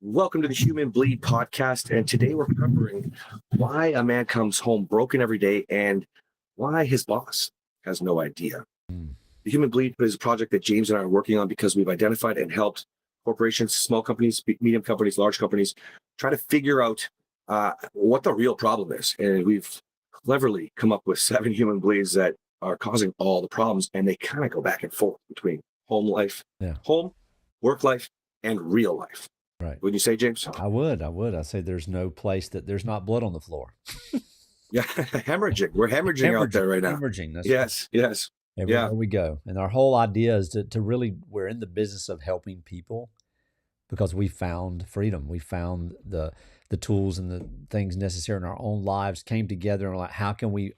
Welcome to the Human Bleed podcast. And today we're covering why a man comes home broken every day and why his boss has no idea. Mm. The Human Bleed is a project that James and I are working on because we've identified and helped corporations, small companies, medium companies, large companies try to figure out what the real problem is. And we've cleverly come up with 7 human bleeds that are causing all the problems. And they kind of go back and forth between home life, Yeah. home, work life, and real life. Right. Would you say, James? I would. I say there's no place that there's not blood on the floor. Yeah, hemorrhaging. We're hemorrhaging out there right now. Hemorrhaging. That's Yes, yes. everywhere we go. And our whole idea is to really, we're in the business of helping people because we found freedom. We found the tools and the things necessary in our own lives came together and we're like, how can we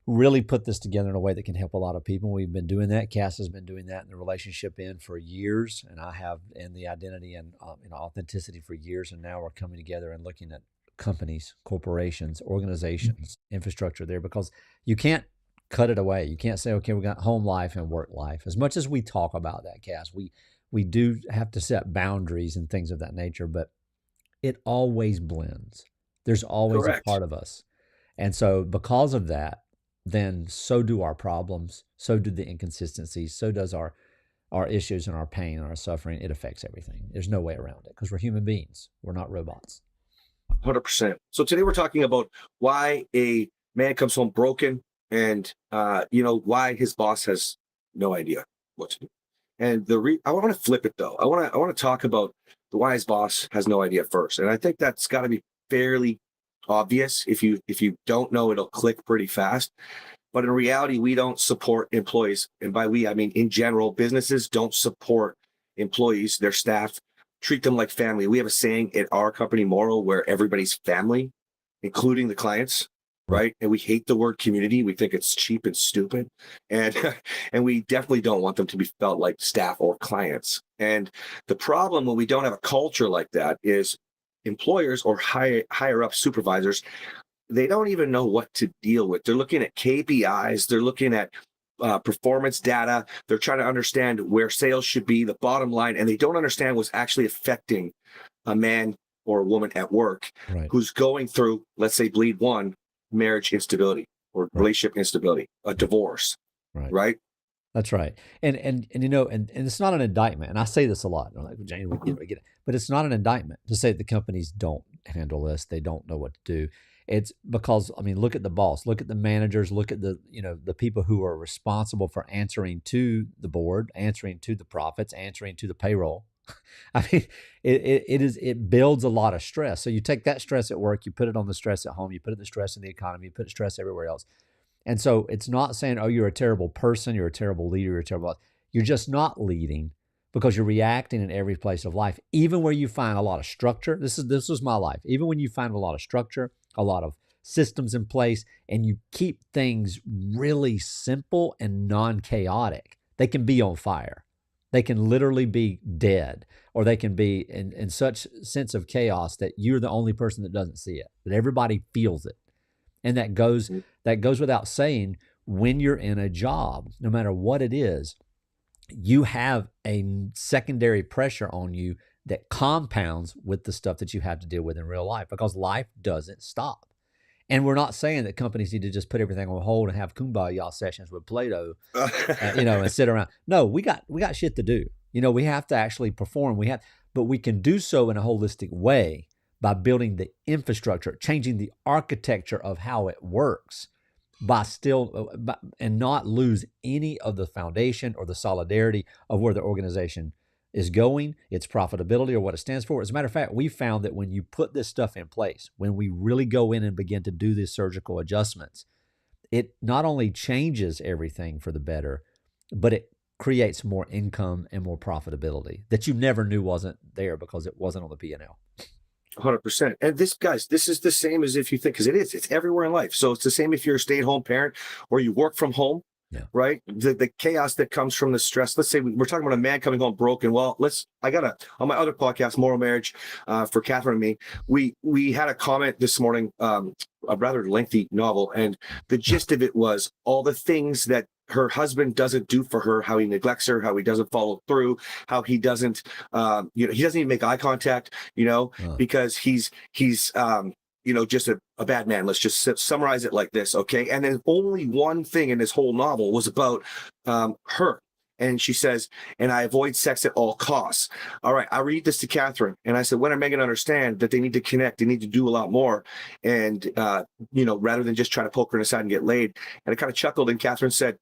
really put this together in a way that can help a lot of people? We've been doing that. Cass has been doing that in the relationship end for years, and I have in the identity and authenticity for years. And now we're coming together and looking at companies, corporations, organizations, infrastructure there, because you can't cut it away. You can't say, okay, we got home life and work life. As much as we talk about that, Cass, we do have to set boundaries and things of that nature, but it always blends. There's always Correct. a part of us. And so because of that, then so do our problems, so do the inconsistencies, so does our issues and our pain and our suffering. It affects everything. There's no way around it because we're human beings. We're not robots. 100%. So today we're talking about why a man comes home broken and, why his boss has no idea what to do. And I want to flip it though. I want to talk about the why his boss has no idea first. And I think that's got to be fairly obvious. If you don't know, it'll click pretty fast. But in reality, we don't support employees. And by we, I mean, in general, businesses don't support employees, their staff, treat them like family. We have a saying at our company, Morrow, where everybody's family, including the clients, right? And we hate the word community. We think it's cheap and stupid. And, and we definitely don't want them to be felt like staff or clients. And the problem when we don't have a culture like that is employers or higher up supervisors, they don't even know what to deal with. They're looking at KPIs, they're looking at performance data, they're trying to understand where sales should be, the bottom line, and they don't understand what's actually affecting a man or a woman at work who's going through, let's say, bleed one, marriage instability or relationship instability, a divorce, right? That's right. And it's not an indictment. And I say this a lot. I'm like, Jane, we get it. But it's not an indictment to say the companies don't handle this. They don't know what to do. It's because, I mean, look at the boss, look at the managers, look at the people who are responsible for answering to the board, answering to the profits, answering to the payroll. I mean, it builds a lot of stress. So you take that stress at work, you put it on the stress at home, you put it the stress in the economy, you put stress everywhere else. And so it's not saying, oh, you're a terrible person, you're a terrible leader, you're a terrible, you're just not leading because you're reacting in every place of life, even where you find a lot of structure. This was my life. Even when you find a lot of structure, a lot of systems in place, and you keep things really simple and non-chaotic, they can be on fire. They can literally be dead, or they can be in such sense of chaos that you're the only person that doesn't see it, that everybody feels it. And that goes without saying. When you're in a job, no matter what it is, you have a secondary pressure on you that compounds with the stuff that you have to deal with in real life, because life doesn't stop. And we're not saying that companies need to just put everything on hold and have kumbaya sessions with Play-Doh, and sit around. No, we got shit to do. We have to actually perform. But we can do so in a holistic way by building the infrastructure, changing the architecture of how it works, and not lose any of the foundation or the solidarity of where the organization is going, its profitability, or what it stands for. As a matter of fact, we found that when you put this stuff in place, when we really go in and begin to do these surgical adjustments, it not only changes everything for the better, but it creates more income and more profitability that you never knew wasn't there because it wasn't on the P&L. 100%. And this is the same as if you think, because it's everywhere in life. So it's the same if you're a stay-at-home parent or you work from home, right? The chaos that comes from the stress. Let's say we're talking about a man coming home broken. Well, on my other podcast, Moral Marriage, for Catherine and me, we had a comment this morning, a rather lengthy novel. And the gist of it was all the things that her husband doesn't do for her, how he neglects her, how he doesn't follow through, how he doesn't, he doesn't even make eye contact, because he's just a bad man. Let's just summarize it like this, okay? And then only one thing in this whole novel was about her. And she says, and I avoid sex at all costs. All right, I read this to Catherine, and I said, when are Megan to understand that they need to connect, they need to do a lot more, and rather than just trying to poke her in the side and get laid. And I kind of chuckled, and Catherine said,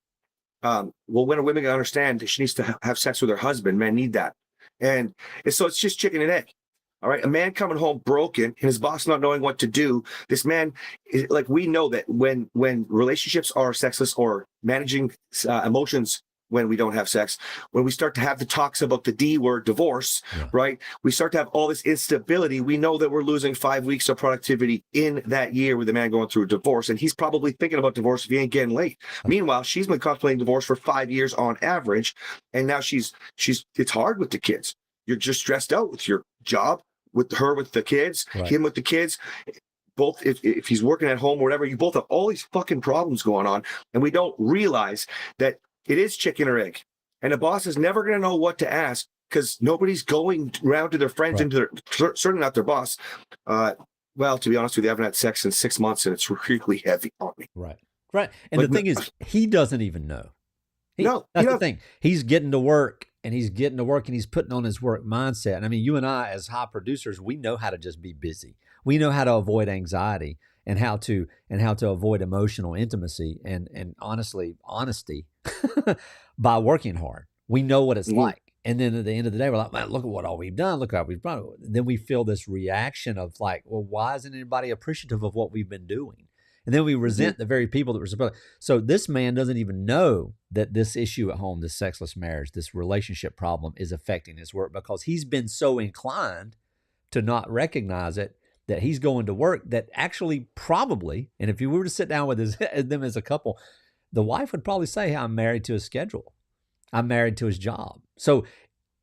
well, when are women going to understand that she needs to have sex with her husband? Men need that. And so it's just chicken and egg. All right, a man coming home broken and his boss not knowing what to do. This man, we know that when relationships are sexless or managing emotions when we don't have sex, when we start to have the talks about the D word, divorce, right? We start to have all this instability. We know that we're losing 5 weeks of productivity in that year with the man going through a divorce. And he's probably thinking about divorce if he ain't getting late. Meanwhile, she's been contemplating divorce for 5 years on average. And now it's hard with the kids. You're just stressed out with your job, with her, with the kids, him with the kids. Both, if he's working at home or whatever, you both have all these fucking problems going on. And we don't realize that it is chicken or egg. And the boss is never going to know what to ask because nobody's going around to their friends and certainly not their boss. Well, to be honest with you, I haven't had sex in 6 months and it's really heavy on me. Right. And the thing is, he doesn't even know. That's the thing. He's getting to work and he's putting on his work mindset. And I mean, you and I as high producers, we know how to just be busy. We know how to avoid anxiety and how to avoid emotional intimacy and honestly, honesty by working hard. We know what it's like. And then at the end of the day, we're like, man, look at what all we've done. Look how we've done. Then we feel this reaction of like, well, why isn't anybody appreciative of what we've been doing? And then we resent the very people that were supposed to. So this man doesn't even know that this issue at home, this sexless marriage, this relationship problem is affecting his work because he's been so inclined to not recognize it that he's going to work that actually probably, and if you were to sit down with them as a couple, the wife would probably say, I'm married to his schedule. I'm married to his job. So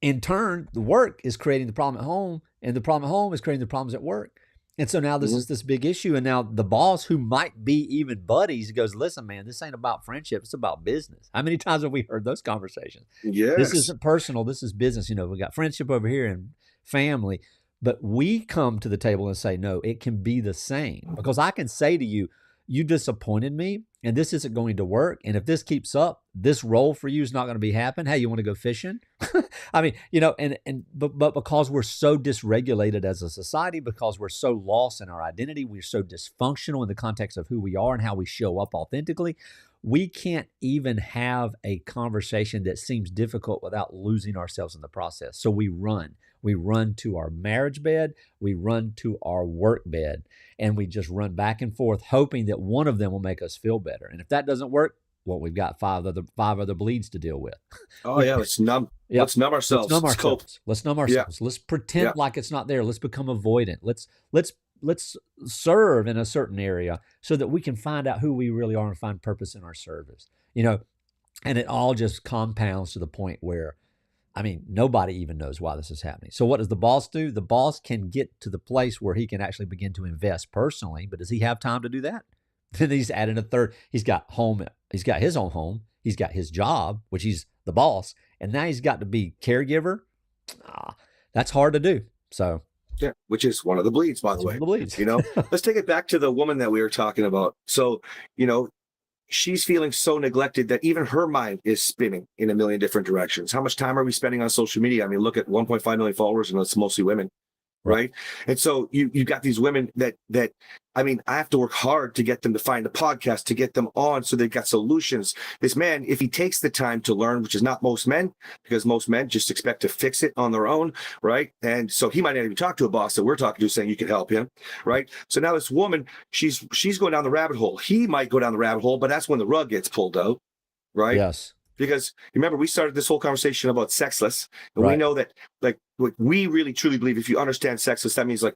in turn, the work is creating the problem at home and the problem at home is creating the problems at work. And so now this is this big issue. And now the boss, who might be even buddies, goes, listen, man, this ain't about friendship. It's about business. How many times have we heard those conversations? Yes. This isn't personal. This is business. We got friendship over here and family. But we come to the table and say, no, it can be the same. Because I can say to you, you disappointed me and this isn't going to work. And if this keeps up, this role for you is not going to be happening. Hey, you want to go fishing? I mean, but because we're so dysregulated as a society, because we're so lost in our identity, we're so dysfunctional in the context of who we are and how we show up authentically, we can't even have a conversation that seems difficult without losing ourselves in the process. So we run to our marriage bed, we run to our work bed, and we just run back and forth, hoping that one of them will make us feel better. And if that doesn't work, well, we've got five other bleeds to deal with. Oh yeah, let's numb ourselves. Let's numb ourselves. Let's pretend like it's not there. Let's become avoidant. Let's serve in a certain area so that we can find out who we really are and find purpose in our service. And it all just compounds to the point where, I mean, nobody even knows why this is happening. So what does the boss do? The boss can get to the place where he can actually begin to invest personally, but does he have time to do that? Then he's adding a third. He's got his own home. He's got his job, which he's the boss. And now he's got to be caregiver. That's hard to do. So yeah, which is one of the bleeds, by the way. Let's take it back to the woman that we were talking about. So, she's feeling so neglected that even her mind is spinning in a million different directions. How much time are we spending on social media? I mean, look at 1.5 million followers, and it's mostly women, right? And so you got these women that I mean, I have to work hard to get them to find a podcast, to get them on, so they've got solutions. This man, if he takes the time to learn, which is not most men, because most men just expect to fix it on their own, right? And so he might not even talk to a boss that we're talking to saying you can help him, right? So now this woman, she's going down the rabbit hole. He might go down the rabbit hole, but that's when the rug gets pulled out, right? Yes. Because remember, we started this whole conversation about sexless, and we know that, like we really truly believe if you understand sexless, that means like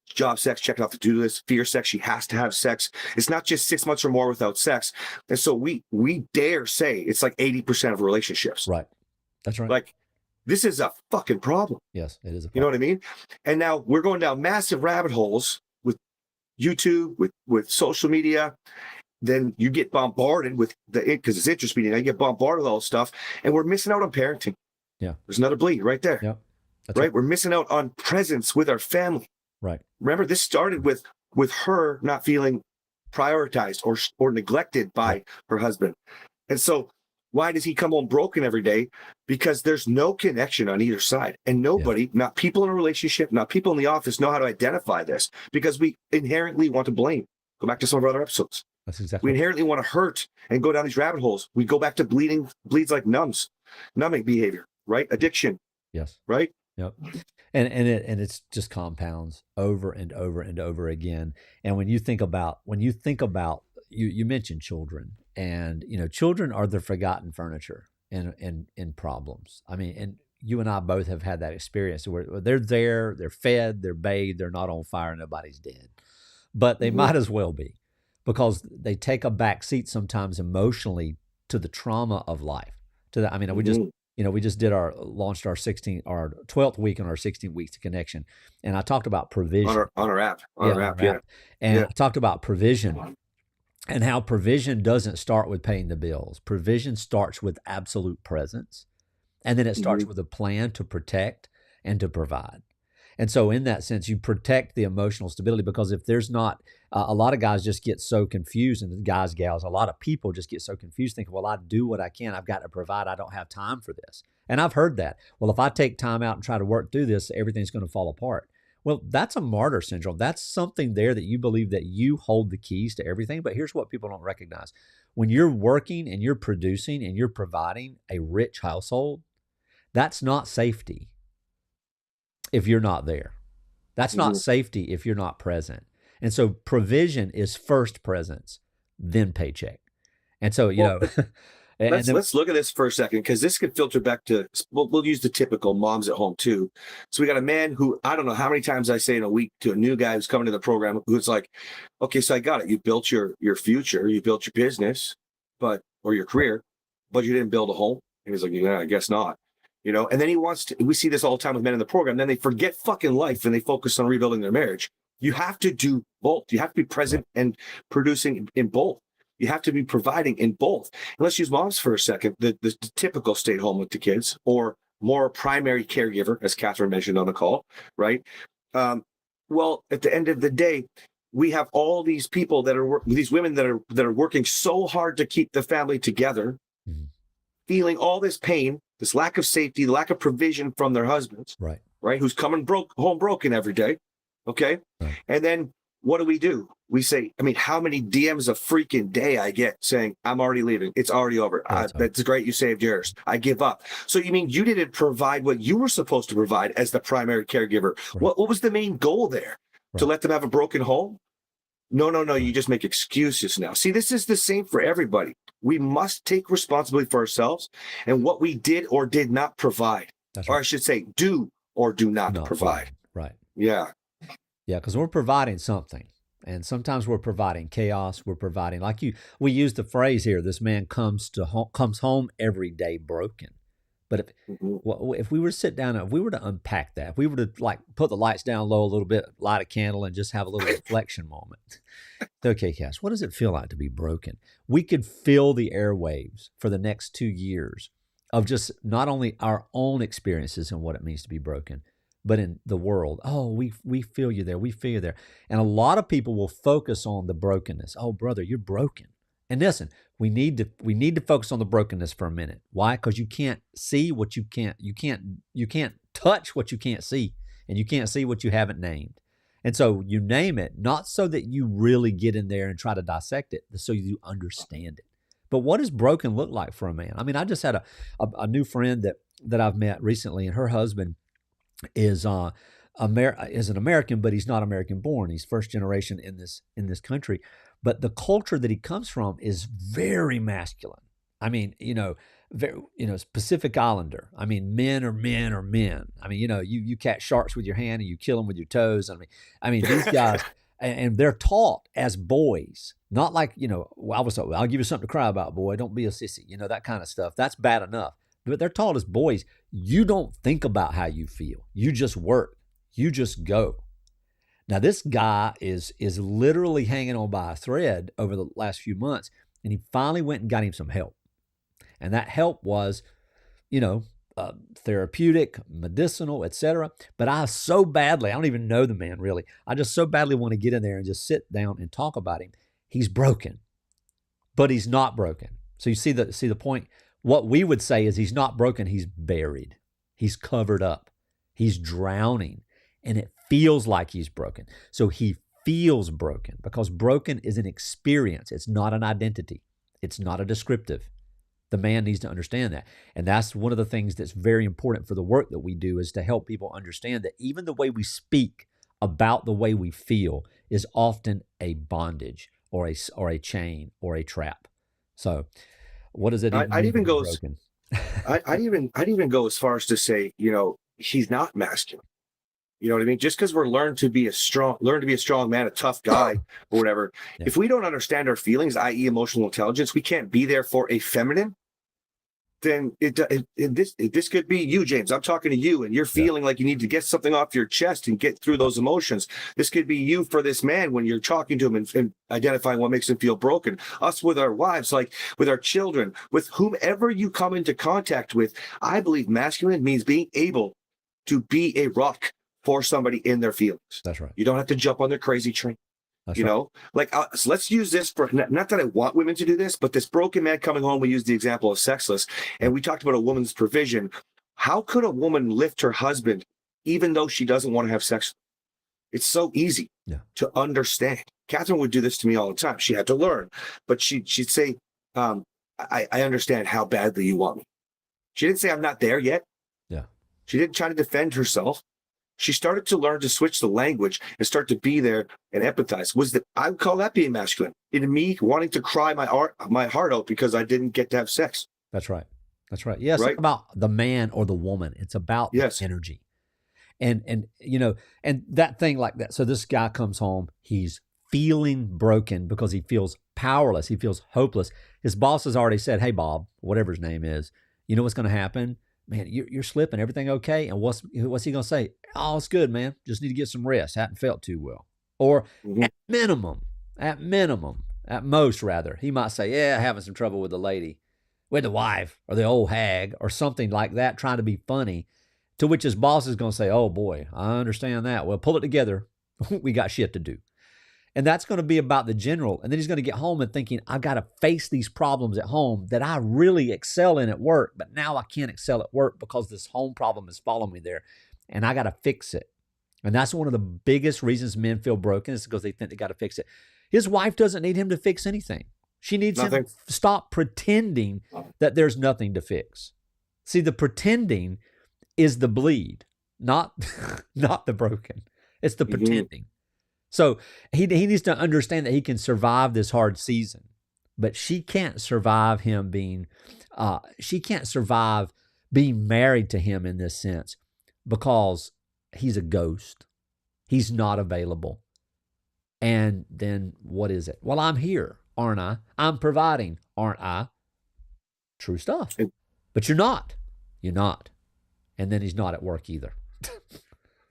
job sex, check it off the to-do list. Fear sex, she has to have sex. It's not just 6 months or more without sex. And so we dare say it's like 80% of relationships. Right. That's right. Like, this is a fucking problem. Yes, it is a problem. You know what I mean? And now we're going down massive rabbit holes with YouTube, with social media. then you get bombarded with because it's interest meeting. I get bombarded with all this stuff, and we're missing out on parenting. Yeah. There's another bleed right there. Yeah. That's right. We're missing out on presence with our family. Right. Remember, this started with her not feeling prioritized or neglected by her husband. And so why does he come home broken every day? Because there's no connection on either side. And nobody, not people in a relationship, not people in the office, know how to identify this, because we inherently want to blame. Go back to some of our other episodes. That's exactly. We inherently want to hurt and go down these rabbit holes. We go back to bleeds like numbing behavior, right? Addiction. Yes. Right. Yep. And it's just compounds over and over and over again. And when you think about you mentioned children, and children are the forgotten furniture in problems. I mean, and you and I both have had that experience where they're there, they're fed, they're bathed, they're not on fire, nobody's dead. But they might as well be, because they take a back seat sometimes emotionally to the trauma of life. To that, I mean, we just launched our 12th week on our 16 weeks to connection, and I talked about provision on our app, and I talked about provision and how provision doesn't start with paying the bills. Provision starts with absolute presence, and then it starts with a plan to protect and to provide. And so in that sense, you protect the emotional stability, because if there's not, a lot of guys just get so confused, and guys, gals, a lot of people just get so confused thinking, well, I do what I can. I've got to provide. I don't have time for this. And I've heard that. Well, if I take time out and try to work through this, everything's going to fall apart. Well, that's a martyr syndrome. That's something there that you believe that you hold the keys to everything. But here's what people don't recognize. When you're working and you're producing and you're providing a rich household, that's not safety if you're not there. That's not safety if you're not present. And so provision is first presence, then paycheck. And so, let's look at this for a second, because this could filter back to, we'll use the typical moms at home too. So we got a man who, I don't know how many times I say in a week to a new guy who's coming to the program, who's like, okay, so I got it. You built your future, you built your business, or your career, but you didn't build a home. And he's like, yeah, I guess not. And then we see this all the time with men in the program. Then they forget fucking life and they focus on rebuilding their marriage. You have to do both. You have to be present and producing in both. You have to be providing in both. And let's use moms for a second. The typical stay at home with the kids, or more primary caregiver, as Catherine mentioned on the call, right? Well, at the end of the day, we have all these people these women that are working so hard to keep the family together, feeling all this pain, this lack of safety, the lack of provision from their husbands, right? Who's coming home broken every day, okay? Right. And then what do? We say, I mean, how many DMs a freaking day I get saying, I'm already leaving. It's already over. That's great. You saved yours. I give up. So you mean you didn't provide what you were supposed to provide as the primary caregiver? Right. What was the main goal there? Right. To let them have a broken home? No. You just make excuses now. See, this is the same for everybody. We must take responsibility for ourselves and what we did or did not provide. That's right. Or I should say, do or do not provide. Right. Yeah. Yeah, because we're providing something. And sometimes we're providing chaos. We're providing, we use the phrase here, this man comes home every day broken. But if we were to sit down and if we were to unpack that, if we were to put the lights down low a little bit, light a candle, and just have a little reflection moment. Okay, Cass, what does it feel like to be broken? We could fill the airwaves for the next 2 years of just not only our own experiences and what it means to be broken, but in the world. Oh, we feel you there. We feel you there. And a lot of people will focus on the brokenness. Oh, brother, you're broken. And listen, we need to focus on the brokenness for a minute. Why? Because you can't see what you can't touch what you can't see, and you can't see what you haven't named. And so you name it, not so that you really get in there and try to dissect it, but so you understand it. But what does broken look like for a man? I mean, I just had a new friend that I've met recently, and her husband is an American, but he's not American born. He's first generation in this country. But the culture that he comes from is very masculine. I mean, Pacific Islander. I mean, men are men are men. I mean, you catch sharks with your hand and you kill them with your toes. I mean, these guys, and they're taught as boys, not like, I'll give you something to cry about, boy. Don't be a sissy, that kind of stuff. That's bad enough. But they're taught as boys, you don't think about how you feel. You just work. You just go. Now this guy is literally hanging on by a thread over the last few months, and he finally went and got him some help. And that help was, you know, therapeutic, medicinal, etc. But I don't even know the man really. I just so badly want to get in there and just sit down and talk about him. He's broken, but he's not broken. So you see the point. What we would say is he's not broken. He's buried. He's covered up. He's drowning, and it feels like he's broken. So he feels broken because broken is an experience. It's not an identity. It's not a descriptive. The man needs to understand that. And that's one of the things that's very important for the work that we do, is to help people understand that even the way we speak about the way we feel is often a bondage or a chain or a trap. So what does it even I'd mean even to be go broken? I'd even go as far as to say, he's not masculine. You know what I mean? Just because we're learned to be a strong man, a tough guy, or whatever. Yeah. If we don't understand our feelings, i.e., emotional intelligence, we can't be there for a feminine. Then this could be you, James. I'm talking to you, and you're feeling like you need to get something off your chest and get through those emotions. This could be you for this man when you're talking to him and identifying what makes him feel broken. Us with our wives, like with our children, with whomever you come into contact with. I believe masculine means being able to be a rock for somebody in their feelings. That's right. You don't have to jump on their crazy train. That's You right. know, like so let's use this for, not that I want women to do this, but this broken man coming home, we used the example of sexless, and we talked about a woman's provision. How could a woman lift her husband even though she doesn't want to have sex? It's so easy to understand. Catherine would do this to me all the time. She had to learn, but she'd say, I understand how badly you want me. She didn't say I'm not there yet. Yeah. She didn't try to defend herself. She started to learn to switch the language and start to be there and empathize. I would call that being masculine. In me wanting to cry my heart out because I didn't get to have sex. That's right. That's right. Yeah, it's Right? not about the man or the woman. It's about the energy. And and that thing like that. So this guy comes home, he's feeling broken because he feels powerless. He feels hopeless. His boss has already said, "Hey, Bob, whatever his name is, you know what's going to happen? Man, you're slipping. Everything okay?" And what's he going to say? "Oh, it's good, man. Just need to get some rest. Hadn't felt too well." Or at minimum, at most, rather, he might say, "Yeah, having some trouble with the lady, with the wife, or the old hag, or something like that," trying to be funny. To which his boss is going to say, "Oh boy, I understand that. Well, pull it together. We got shit to do." And that's going to be about the general. And then he's going to get home and thinking, I've got to face these problems at home that I really excel in at work, but now I can't excel at work because this home problem is following me there. And I got to fix it. And that's one of the biggest reasons men feel broken, is because they think they got to fix it. His wife doesn't need him to fix anything. She needs him to stop pretending that there's nothing to fix. See, the pretending is the bleed, not the broken. It's the pretending. So he needs to understand that he can survive this hard season, but she can't survive him being married to him in this sense, because he's a ghost. He's not available. And then what is it? Well, I'm here, aren't I? I'm providing, aren't I? True stuff. But you're not. You're not. And then he's not at work either.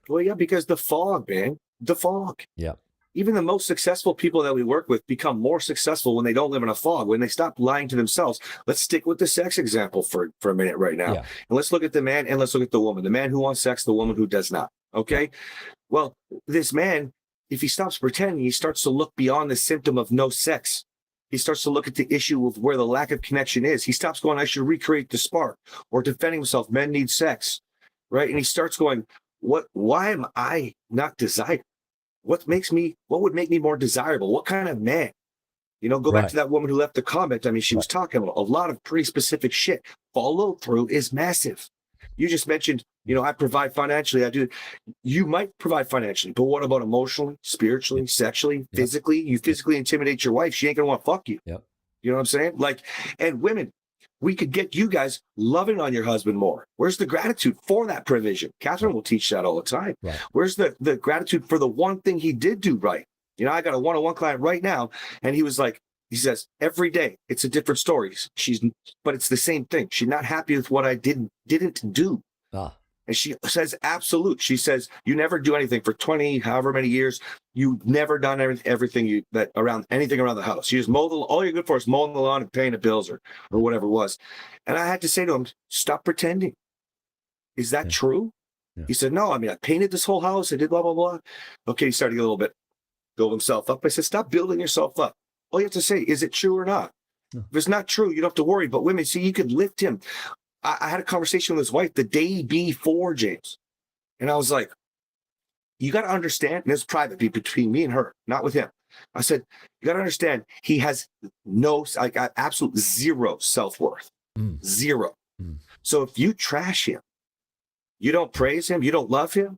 Well, yeah, because the fog, man. The fog. Yeah. Even the most successful people that we work with become more successful when they don't live in a fog, when they stop lying to themselves. Let's stick with the sex example for a minute right now. Yeah. And let's look at the man and let's look at the woman. The man who wants sex, the woman who does not. Okay? Yeah. Well, this man, if he stops pretending, he starts to look beyond the symptom of no sex. He starts to look at the issue of where the lack of connection is. He stops going, I should recreate the spark, or defending himself, men need sex, right? And he starts going, why am I not desired? What would make me more desirable? What kind of man? Go back to that woman who left the comment. I mean, she was talking about a lot of pretty specific shit. Follow through is massive. You just mentioned, I provide financially. I do. You might provide financially, but what about emotionally, spiritually, sexually, physically? You physically intimidate your wife. She ain't gonna want to fuck you. Yep. You know what I'm saying? And women, we could get you guys loving on your husband more. Where's the gratitude for that provision? Catherine will teach that all the time. Right. Where's the gratitude for the one thing he did do right? I got a one-on-one client right now, and he says, every day it's a different story. But it's the same thing. She's not happy with what I didn't do. And she says, absolute. She says, you never do anything for 20, however many years. You've never done everything anything around the house. You just all you're good for is mowing the lawn and paying the bills or whatever it was. And I had to say to him, stop pretending. Is that true? Yeah. He said, no, I mean, I painted this whole house. I did blah, blah, blah. Okay, he started to get a little bit, build himself up. I said, stop building yourself up. All you have to say, is it true or not? No. If it's not true, you don't have to worry. But women, see, you could lift him. I had a conversation with his wife the day before, James. And I was like, you got to understand, and it's private between me and her, not with him. I said, you got to understand, he has absolute zero self-worth. Zero. So if you trash him, you don't praise him, you don't love him,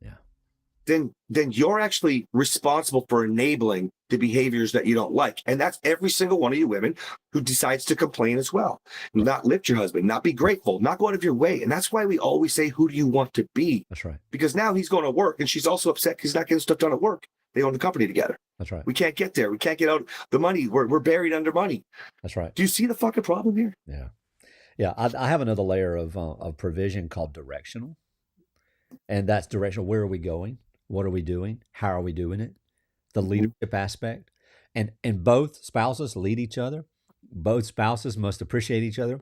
then you're actually responsible for enabling the behaviors that you don't like. And that's every single one of you women who decides to complain as well. Not lift your husband, not be grateful, not go out of your way. And that's why we always say, who do you want to be? That's right. Because now he's going to work and she's also upset because he's not getting stuff done at work. They own the company together. That's right. We can't get there. We can't get out the money. We're buried under money. That's right. Do you see the fucking problem here? Yeah. Yeah. I have another layer of provision called directional. And that's directional. Where are we going? What are we doing? How are we doing it? The leadership aspect. And both spouses lead each other. Both spouses must appreciate each other.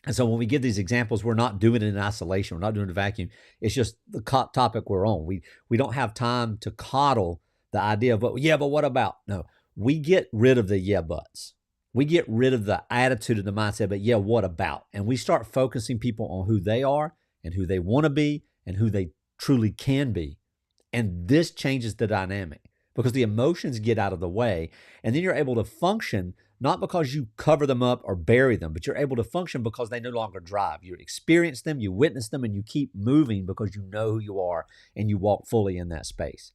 And so when we give these examples, we're not doing it in isolation. We're not doing it in a vacuum. It's just the topic we're on. We don't have time to coddle the idea of, but what about? No, we get rid of the yeah buts. We get rid of the attitude and the mindset, but yeah, what about? And we start focusing people on who they are and who they want to be and who they truly can be. And this changes the dynamic because the emotions get out of the way. And then you're able to function, not because you cover them up or bury them, but you're able to function because they no longer drive. You experience them, you witness them, and you keep moving because you know who you are and you walk fully in that space.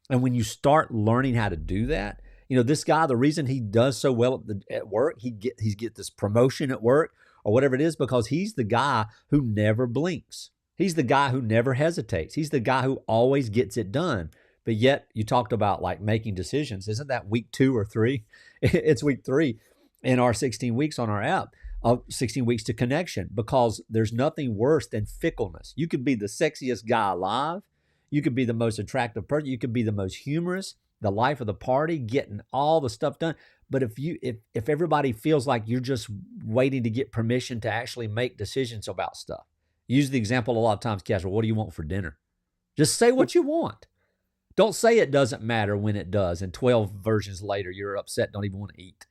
And when you start learning how to do that, this guy, the reason he does so well at work, he get this promotion at work or whatever it is, because he's the guy who never blinks. He's the guy who never hesitates. He's the guy who always gets it done. But yet you talked about like making decisions. Isn't that week 2 or 3? It's week 3 in our 16 weeks on our app of 16 weeks to connection, because there's nothing worse than fickleness. You could be the sexiest guy alive. You could be the most attractive person. You could be the most humorous, the life of the party, getting all the stuff done. But if everybody feels like you're just waiting to get permission to actually make decisions about stuff. Use the example a lot of times, casual. What do you want for dinner? Just say what you want. Don't say it doesn't matter when it does. And 12 versions later, you're upset, don't even want to eat.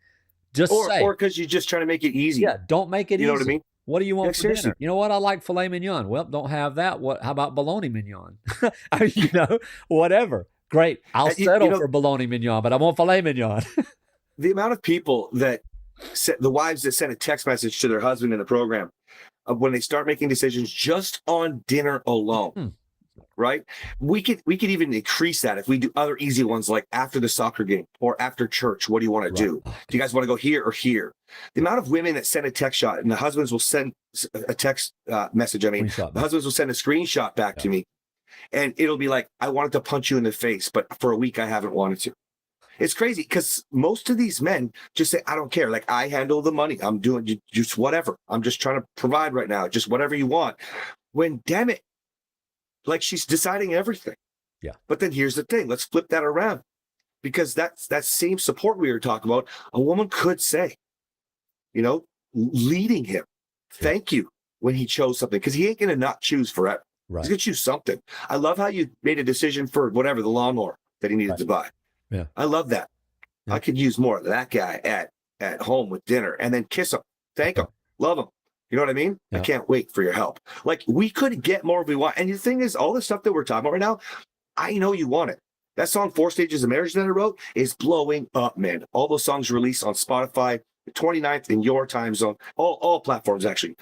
Just say. Or because you're just trying to make it easy. Yeah, don't make it easy. You know what I mean? What do you want for seriously. dinner? You know what? I like filet mignon. Well, don't have that. How about bologna mignon? Whatever. Great. I'll settle for bologna mignon, but I want filet mignon. The amount of people the wives that send a text message to their husband in the program, when they start making decisions just on dinner alone, right? We could even increase that if we do other easy ones like after the soccer game or after church. What do you want to do? Do you guys want to go here or here? The amount of women that send a text shot, and the husbands will send a text message. I mean, the husbands will send a screenshot back to me, and it'll be like, I wanted to punch you in the face, but for a week I haven't wanted to. It's crazy because most of these men just say, I don't care. Like, I handle the money. I'm doing just whatever. I'm just trying to provide right now. Just whatever you want. When, damn it, like she's deciding everything. Yeah. But then here's the thing. Let's flip that around, because that same support we were talking about, a woman could say, leading him, thank you when he chose something, because he ain't going to not choose forever. Right. He's going to choose something. I love how you made a decision for whatever, the lawnmower that he needed to buy. Yeah. I love that. Yeah. I could use more of that guy at home with dinner, and then kiss him, thank him, love him. You know what I mean? Yeah. I can't wait for your help. Like, we could get more if we want. And the thing is, all the stuff that we're talking about right now, I know you want it. That song, 4 Stages of Marriage, that I wrote is blowing up, man. All those songs released on Spotify, the 29th in your time zone, all platforms, actually.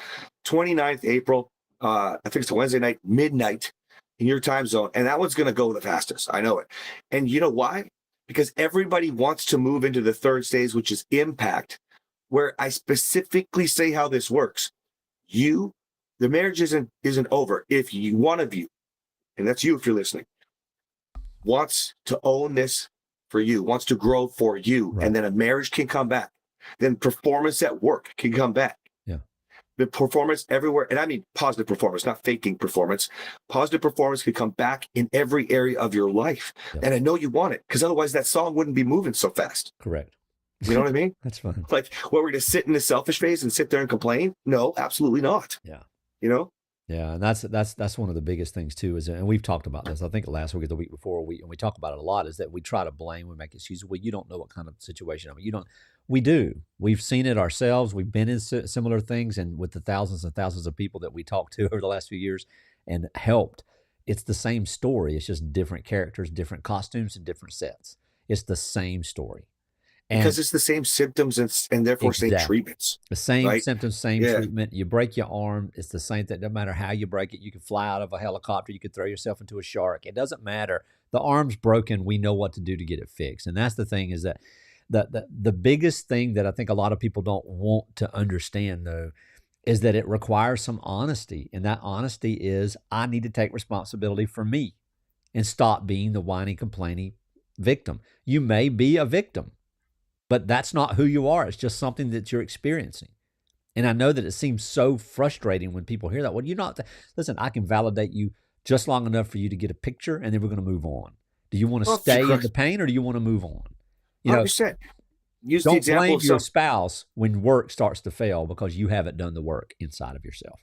29th April, I think it's a Wednesday night, midnight in your time zone. And that one's going to go the fastest. I know it. And you know why? Because everybody wants to move into the third stage, which is impact, where I specifically say how this works. The marriage isn't over. If one of you, and that's you if you're listening, wants to own this for you, wants to grow for you, right, and then a marriage can come back, then performance at work can come back. Yeah. the performance everywhere, and I mean positive performance, not faking performance. Positive performance could come back in every area of your life. Yep. And I know you want it, because otherwise that song wouldn't be moving so fast. Correct. You know what I mean? That's fun. Like, what, we're going to sit in the selfish phase and sit there and complain? No, absolutely not. Yeah. You know? Yeah, and that's one of the biggest things too. Is, and we've talked about this. I think last week or the week before, and we talk about it a lot. Is that we try to blame, we make excuses. Well, you don't know what kind of situation. I mean, you don't. We do. We've seen it ourselves. We've been in similar things, and with the thousands and thousands of people that we talked to over the last few years and helped, it's the same story. It's just different characters, different costumes, and different sets. It's the same story. Because it's the same symptoms and therefore same treatments. The same right? symptoms, same treatment. You break your arm, it's the same thing. No matter how you break it, you can fly out of a helicopter, you could throw yourself into a shark. It doesn't matter. The arm's broken. We know what to do to get it fixed. And that's the thing, is that the biggest thing that I think a lot of people don't want to understand, though, is that it requires some honesty. And that honesty is, I need to take responsibility for me and stop being the whiny, complaining victim. You may be a victim, but that's not who you are. It's just something that you're experiencing. And I know that it seems so frustrating when people hear that. Well, you're not. Listen, I can validate you just long enough for you to get a picture, and then we're going to move on. Do you want to stay in the pain, or do you want to move on? You know, 100%. Use don't the example blame of your spouse when work starts to fail because you haven't done the work inside of yourself.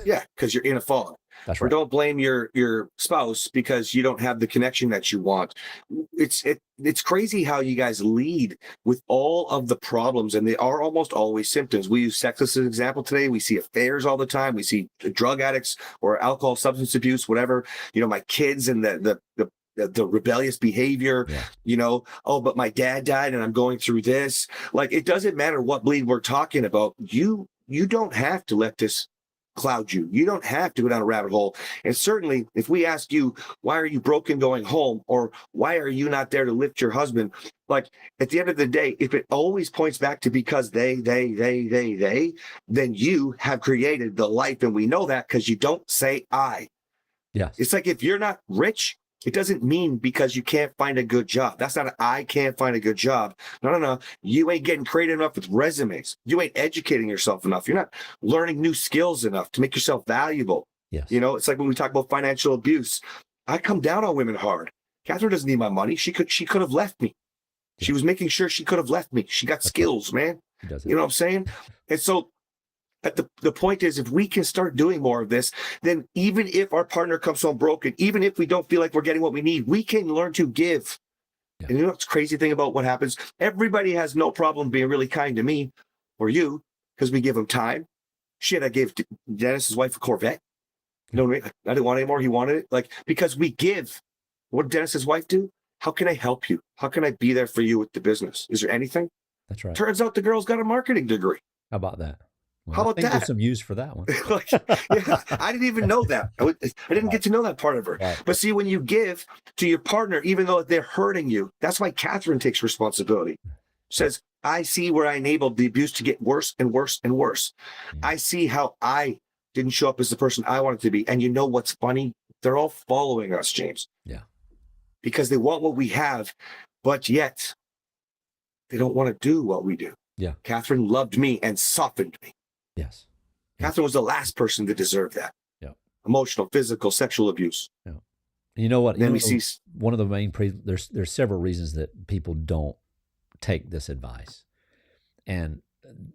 Yeah, because you're in a fog. That's Or right. don't blame your spouse because you don't have the connection that you want. It's crazy how you guys lead with all of the problems, and they are almost always symptoms. We use sex as an example today. We see affairs all the time. We see drug addicts or alcohol, substance abuse, whatever. You know, my kids and the rebellious behavior. Yeah. You know, oh, but my dad died and I'm going through this. Like, it doesn't matter what bleed we're talking about. You don't have to let this cloud you. You don't have to go down a rabbit hole. And certainly, if we ask you, why are you broken going home, or why are you not there to lift your husband, like, at the end of the day, if it always points back to because they, then you have created the life, and we know that because you don't say I. Yes. It's like, if you're not rich, it doesn't mean because you can't find a good job. That's not I can't find a good job. No. You ain't getting creative enough with resumes. You ain't educating yourself enough. You're not learning new skills enough to make yourself valuable. Yes. You know, it's like when we talk about financial abuse. I come down on women hard. Catherine doesn't need my money. She could have left me. Yeah. She was making sure she could have left me. She got skills, man. You know what I'm saying? And so, but the point is, if we can start doing more of this, then even if our partner comes home broken, even if we don't feel like we're getting what we need, we can learn to give. Yeah. And you know what's crazy thing about what happens? Everybody has no problem being really kind to me or you, because we give them time. Shit, I gave Dennis's wife a Corvette. You know what I mean? I didn't want it anymore. He wanted it. Like, because we give. What did Dennis's wife do? How can I help you? How can I be there for you with the business? Is there anything? That's right. Turns out the girl's got a marketing degree. How about that? Well, how about that? There's some use for that one. Like, yeah, I didn't even know that. I didn't get to know that part of her. Right. But see, when you give to your partner, even though they're hurting you, that's why Catherine takes responsibility. Says, I see where I enabled the abuse to get worse and worse and worse. I see how I didn't show up as the person I wanted to be. And you know what's funny? They're all following us, James. Yeah. Because they want what we have, but yet they don't want to do what we do. Yeah. Catherine loved me and softened me. Yes. Catherine was the last person to deserve that. Yeah. Emotional, physical, sexual abuse. Yeah. You know what? Then we see one of the main there's several reasons that people don't take this advice, and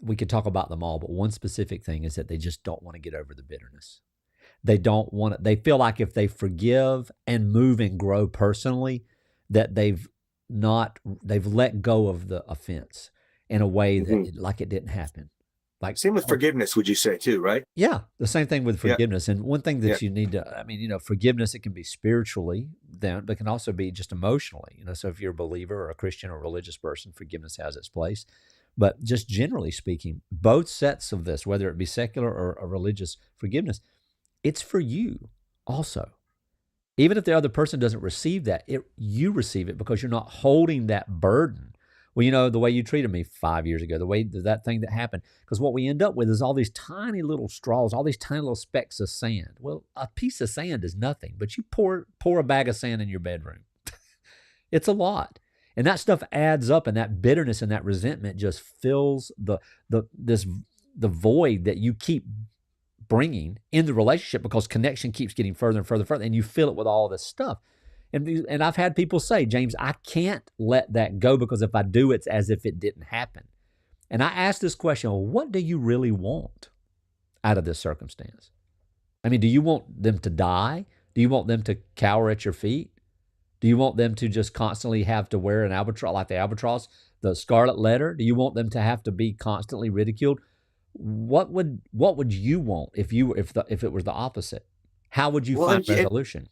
we could talk about them all. But one specific thing is that they just don't want to get over the bitterness. They don't want it. They feel like if they forgive and move and grow personally, that they've let go of the offense in a way that like it didn't happen. Like, same with forgiveness, would you say too, right? Yeah, the same thing with forgiveness. And one thing that you need to, I mean, you know, forgiveness, it can be spiritually, but it can also be just emotionally. You know, so if you're a believer or a Christian or a religious person, forgiveness has its place. But just generally speaking, both sets of this, whether it be secular or a religious forgiveness, it's for you also. Even if the other person doesn't receive that, you receive it because you're not holding that burden. Well, you know, the way you treated me 5 years ago, the way that thing that happened, because what we end up with is all these tiny little straws, all these tiny little specks of sand. Well, a piece of sand is nothing, but you pour a bag of sand in your bedroom. It's a lot. And that stuff adds up, and that bitterness and that resentment just fills this the void that you keep bringing in the relationship because connection keeps getting further and further and further, and you fill it with all this stuff. And I've had people say, James, I can't let that go because if I do, it's as if it didn't happen. And I ask this question, well, what do you really want out of this circumstance? I mean, do you want them to die? Do you want them to cower at your feet? Do you want them to just constantly have to wear an albatross, like the albatross, the scarlet letter? Do you want them to have to be constantly ridiculed? What would you want if it was the opposite? How would you find resolution?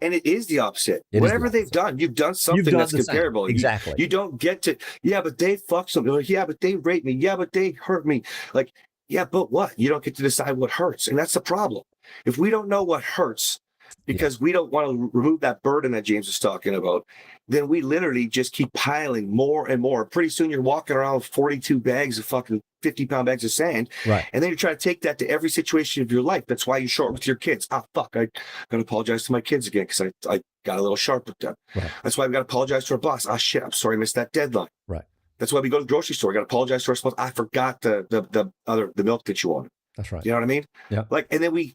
And it is the opposite. Whatever they've done, you've done something that's comparable. Exactly. You don't get to, yeah, but they fucked something. Like, yeah, but they raped me. Yeah, but they hurt me. Like, yeah, but what? You don't get to decide what hurts. And that's the problem. If we don't know what hurts, because we don't want to remove that burden that James was talking about, then we literally just keep piling more and more. Pretty soon you're walking around with 42 bags of fucking 50-pound bags of sand. Right. And then you try to take that to every situation of your life. That's why you're short with your kids. Ah, fuck, I got to apologize to my kids again because I got a little sharp with them. Right. That's why we got to apologize to our boss. Ah, shit, I'm sorry I missed that deadline. Right. That's why we go to the grocery store. We got to apologize to our spouse. I forgot the milk that you wanted. That's right. You know what I mean? Yeah. Like, and then we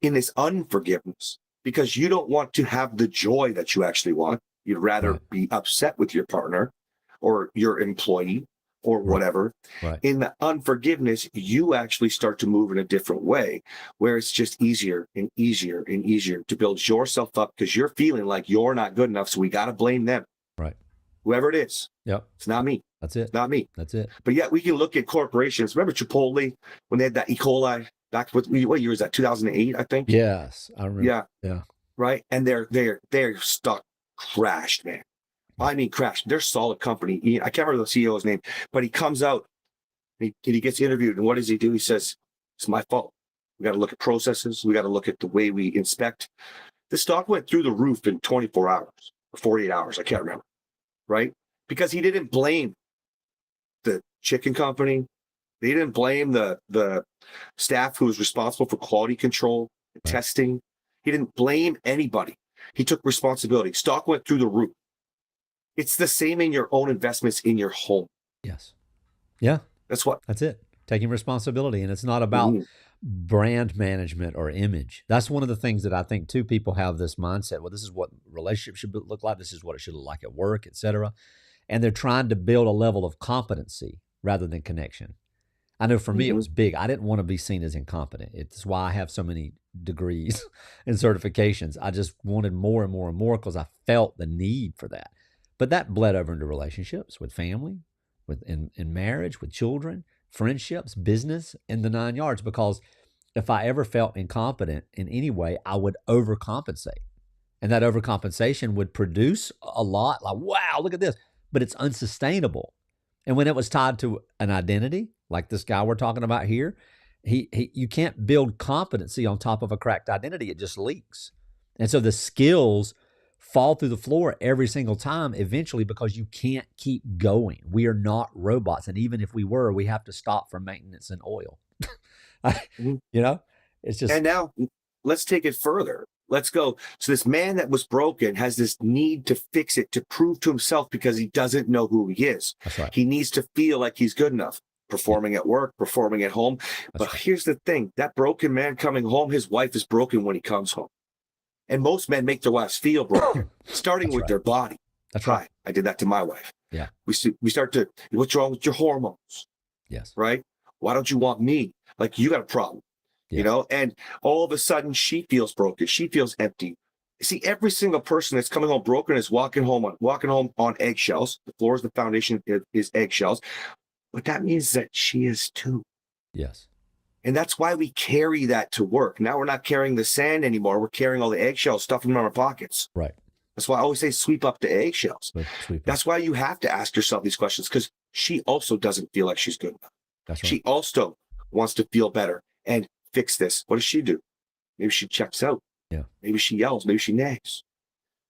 in this unforgiveness, because you don't want to have the joy that you actually want. You'd rather be upset with your partner or your employee or whatever. Right. In the unforgiveness, you actually start to move in a different way where it's just easier and easier and easier to build yourself up because you're feeling like you're not good enough. So we got to blame them. Right. Whoever it is. Yep. It's not me. That's it. It's not me. That's it. But yet we can look at corporations. Remember Chipotle when they had that E. coli back what year is that? 2008, I think. Yes, I remember. Yeah. Yeah. Right. And their stock crashed, man. I mean, crashed. They're a solid company. I can't remember the CEO's name, but he comes out and he gets interviewed. And what does he do? He says, it's my fault. We got to look at processes. We got to look at the way we inspect. The stock went through the roof in 24 hours or 48 hours. I can't remember. Right. Because he didn't blame the chicken company. They didn't blame the staff who was responsible for quality control and testing. He didn't blame anybody. He took responsibility. Stock went through the roof. It's the same in your own investments in your home. Yes. Yeah. That's it. Taking responsibility. And it's not about brand management or image. That's one of the things that I think too, people have this mindset. Well, this is what relationships should look like. This is what it should look like at work, etc. And they're trying to build a level of competency rather than connection. I know for me, it was big. I didn't want to be seen as incompetent. It's why I have so many degrees and certifications. I just wanted more and more and more because I felt the need for that. But that bled over into relationships with family, in marriage, with children, friendships, business, and the 9 yards. Because if I ever felt incompetent in any way, I would overcompensate. And that overcompensation would produce a lot like, wow, look at this. But it's unsustainable. And when it was tied to an identity, like this guy we're talking about here, you can't build competency on top of a cracked identity. It just leaks. And so the skills fall through the floor every single time eventually because you can't keep going. We are not robots. And even if we were, we have to stop for maintenance and oil. You know, it's just. And now let's take it further. Let's go. So this man that was broken has this need to fix it, to prove to himself because he doesn't know who he is. That's right. He needs to feel like he's good enough. Performing at work, performing at home. But here's the thing, that broken man coming home, his wife is broken when he comes home. And most men make their wives feel broken, starting with their body. That's right. I did that to my wife. Yeah. We start to, what's wrong with your hormones? Yes. Right? Why don't you want me? Like, you got a problem, you know? And all of a sudden she feels broken. She feels empty. See, every single person that's coming home broken is walking home on eggshells. The floor is the foundation is eggshells. But that means that she is too. Yes. And that's why we carry that to work. Now we're not carrying the sand anymore. We're carrying all the eggshells, stuffing them in our pockets. Right. That's why I always say sweep up the eggshells. That's why you have to ask yourself these questions, because she also doesn't feel like she's good enough. That's right. She also wants to feel better and fix this. What does she do? Maybe she checks out. Yeah. Maybe she yells. Maybe she nags.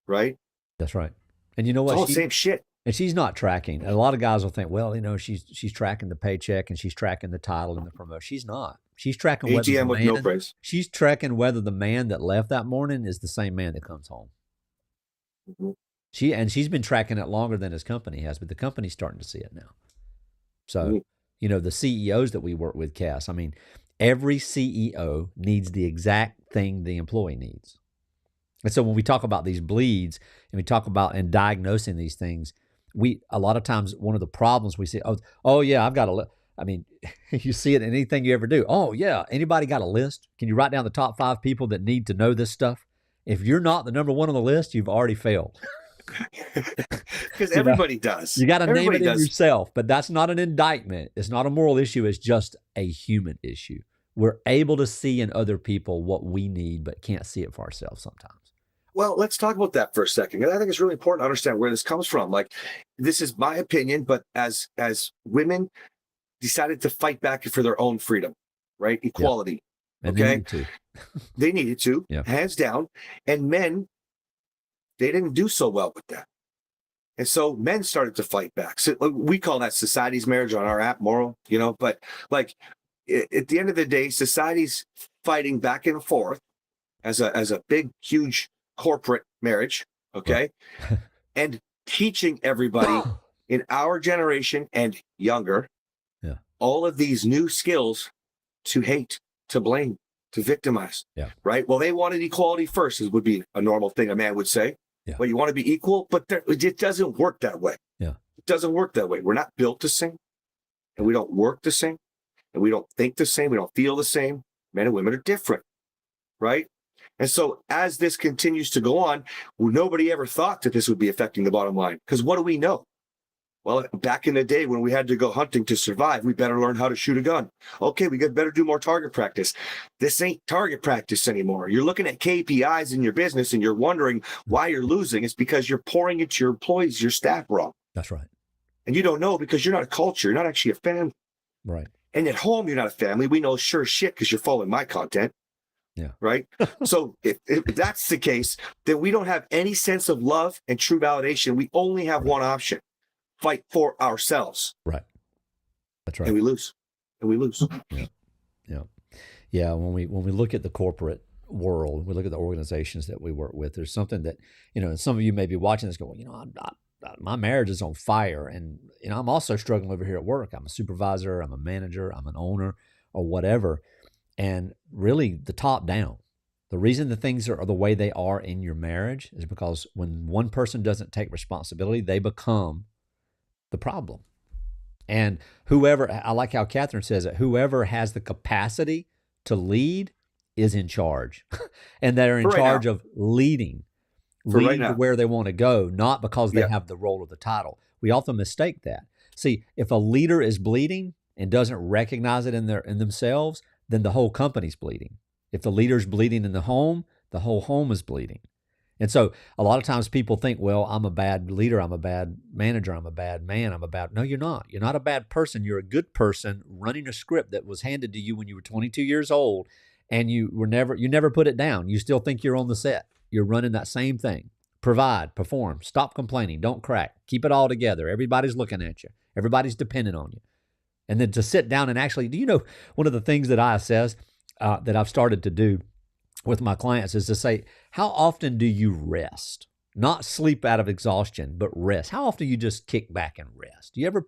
Right? That's right. And you know what? It's all the same shit. And she's not tracking. And a lot of guys will think, well, you know, she's tracking the paycheck and she's tracking the title and the promotion. She's not. She's tracking whether ATM with no praise. She's tracking whether the man that left that morning is the same man that comes home. She's been tracking it longer than his company has, but the company's starting to see it now. So the CEOs that we work with, Cass, I mean, every CEO needs the exact thing the employee needs. And so when we talk about these bleeds and we talk about and diagnosing these things, a lot of times one of the problems we see, oh yeah, I've got I mean, you see it in anything you ever do. Oh yeah, anybody got a list? Can you write down the top 5 people that need to know this stuff? If you're not the number 1 on the list, you've already failed. Because everybody does. You got to name Everybody it in does. yourself, but that's not an indictment. It's not a moral issue. It's just a human issue. We're able to see in other people what we need, but can't see it for ourselves sometimes. Well, let's talk about that for a second. I think it's really important to understand where this comes from. Like, this is my opinion, but as women decided to fight back for their own freedom, right? Equality. And okay. they need to. They needed to, Yeah. hands down. And men, they didn't do so well with that. And so men started to fight back. So we call that society's marriage on our app, Morrow, but like at the end of the day, society's fighting back and forth as a big, huge corporate marriage. Okay. Right. And teaching everybody in our generation and younger, all of these new skills to hate, to blame, to victimize. Yeah. Right. Well, they wanted equality first, would be a normal thing a man would say. Yeah. Well, you want to be equal, but it doesn't work that way. Yeah. It doesn't work that way. We're not built the same, and we don't work the same, and we don't think the same. We don't feel the same. Men and women are different, right? And so as this continues to go on, nobody ever thought that this would be affecting the bottom line. Because what do we know? Well, back in the day when we had to go hunting to survive, we better learn how to shoot a gun. Okay, we better do more target practice. This ain't target practice anymore. You're looking at KPIs in your business and you're wondering why you're losing. It's because you're pouring into your employees, your staff wrong. That's right. And you don't know because you're not a culture. You're not actually a family. Right. And at home, you're not a family. We know sure shit because you're following my content. Yeah. Right. So if that's the case, then we don't have any sense of love and true validation. We only have one option. Fight for ourselves. Right. That's right. And we lose. Yeah. Yeah. Yeah. When we look at the corporate world, we look at the organizations that we work with, there's something that, and some of you may be watching this going, my marriage is on fire. And, I'm also struggling over here at work. I'm a supervisor, I'm a manager, I'm an owner or whatever. And really the top down, the reason the things are the way they are in your marriage is because when one person doesn't take responsibility, they become the problem. And I like how Catherine says it, whoever has the capacity to lead is in charge. And they're in charge of leading to where they want to go, not because they have the role of the title. We often mistake that. See, if a leader is bleeding and doesn't recognize it in themselves, then the whole company's bleeding. If the leader's bleeding in the whole home is bleeding. And so a lot of times people think, well, I'm a bad leader, I'm a bad manager, I'm a bad man, no, you're not. You're not a bad person. You're a good person running a script that was handed to you when you were 22 years old, and you never put it down. You still think you're on the set. You're running that same thing. Provide, perform, stop complaining, don't crack, keep it all together. Everybody's looking at you. Everybody's dependent on you. And then to sit down and actually, do you know one of the things that I assess that I've started to do with my clients is to say, how often do you rest? Not sleep out of exhaustion, but rest. How often do you just kick back and rest? Do you ever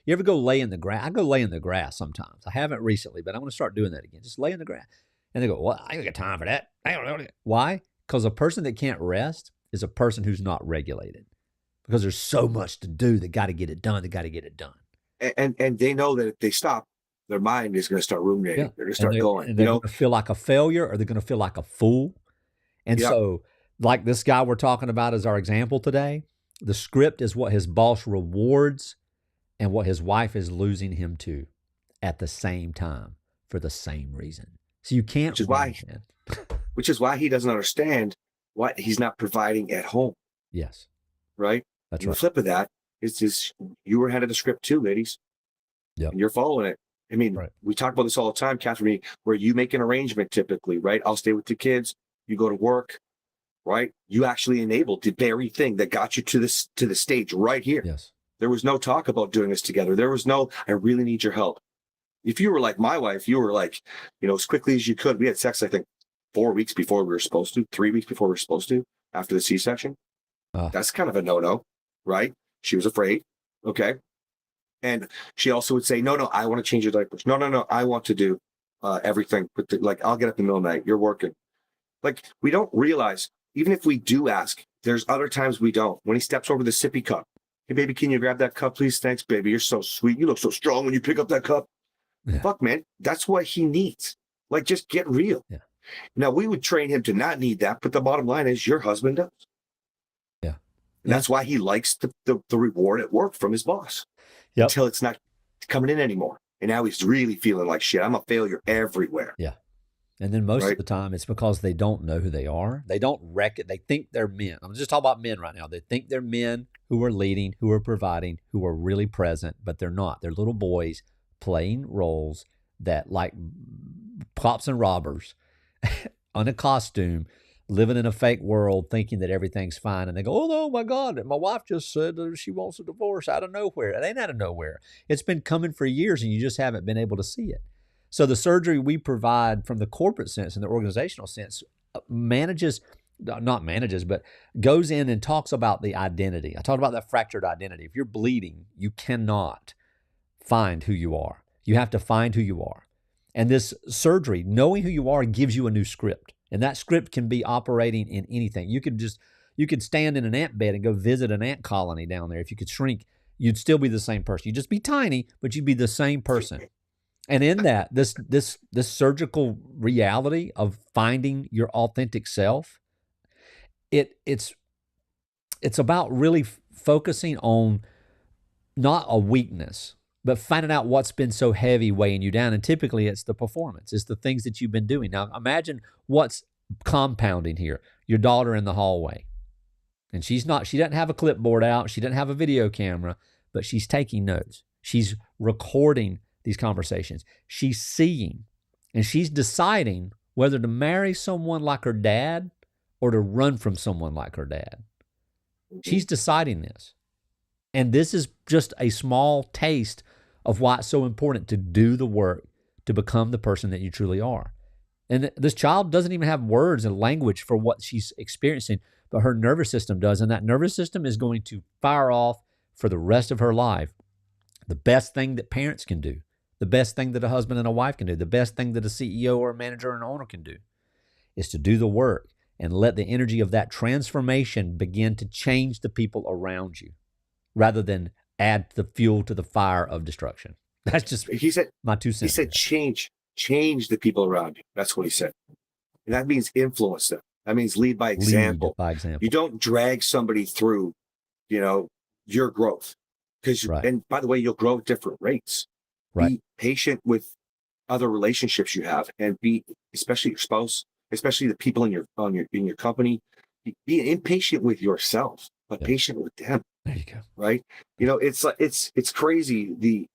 you ever go lay in the grass? I go lay in the grass sometimes. I haven't recently, but I'm going to start doing that again. Just lay in the grass. And they go, well, I ain't got time for that. Why? Because a person that can't rest is a person who's not regulated. Because there's so much to do. They got to get it done. And they know that if they stop, their mind is going to start ruminating. Yeah. They're going to start going. And they're going to feel like a failure, or they're going to feel like a fool. And so, like this guy we're talking about as our example today, the script is what his boss rewards and what his wife is losing him to at the same time for the same reason. So you can't. Which is why he doesn't understand why he's not providing at home. Yes. Right? That's and right. The flip of that is you were handed the script too, ladies. Yeah. And you're following it. I mean, we talk about this all the time, Catherine, where you make an arrangement typically, right? I'll stay with the kids. You go to work, right? You actually enabled the very thing that got you to the stage right here. Yes. There was no talk about doing this together. There was no, I really need your help. If you were like my wife, you were like, as quickly as you could. We had sex, I think, 4 weeks before we were supposed to, 3 weeks before we were supposed to, after the C-section. That's kind of a no-no, right? She was afraid. Okay. And she also would say, no, I want to change your diapers. No, I want to do everything. But like, I'll get up in the middle of the night. You're working. Like, we don't realize, even if we do ask, there's other times we don't. When he steps over the sippy cup, hey, baby, can you grab that cup, please? Thanks, baby. You're so sweet. You look so strong when you pick up that cup. Yeah. Fuck, man. That's what he needs. Like, just get real. Yeah. Now, we would train him to not need that, but the bottom line is your husband does. Yeah. And that's why he likes the reward at work from his boss. Yep. Until it's not coming in anymore. And now he's really feeling like shit. I'm a failure everywhere. Yeah. And then most of the time it's because they don't know who they are. They don't they think they're men. I'm just talking about men right now. They think they're men who are leading, who are providing, who are really present, but they're not. They're little boys playing roles that, like cops and robbers on a costume, living in a fake world, thinking that everything's fine. And they go, oh my God, my wife just said that she wants a divorce out of nowhere. It ain't out of nowhere. It's been coming for years and you just haven't been able to see it. So the surgery we provide from the corporate sense and the organizational sense but goes in and talks about the identity. I talked about that fractured identity. If you're bleeding, you cannot find who you are. You have to find who you are. And this surgery, knowing who you are, gives you a new script. And that script can be operating in anything. You could stand in an ant bed and go visit an ant colony down there. If you could shrink, you'd still be the same person. You'd just be tiny, but you'd be the same person. And in that, this surgical reality of finding your authentic self, it's about really focusing on not a weakness, but finding out what's been so heavy weighing you down. And typically it's the performance. It's the things that you've been doing. Now imagine what's compounding here. Your daughter in the hallway. And she doesn't have a clipboard out. She doesn't have a video camera, but she's taking notes. She's recording these conversations. She's seeing, and she's deciding whether to marry someone like her dad or to run from someone like her dad. She's deciding this. And this is just a small taste of why it's so important to do the work to become the person that you truly are. And this child doesn't even have words and language for what she's experiencing, but her nervous system does. And that nervous system is going to fire off for the rest of her life. The best thing that parents can do, the best thing that a husband and a wife can do, the best thing that a CEO or a manager or an owner can do is to do the work and let the energy of that transformation begin to change the people around you rather than add the fuel to the fire of destruction. That's just my 2 cents. He said change the people around you. That's what he said. And that means influence them. That means lead by example. Lead by example. You don't drag somebody through, your growth. And by the way, you'll grow at different rates. Right. Be patient with other relationships you have, and be, especially your spouse, especially the people in your company. Be impatient with yourself, but patient with them. There you go. Right. It's crazy the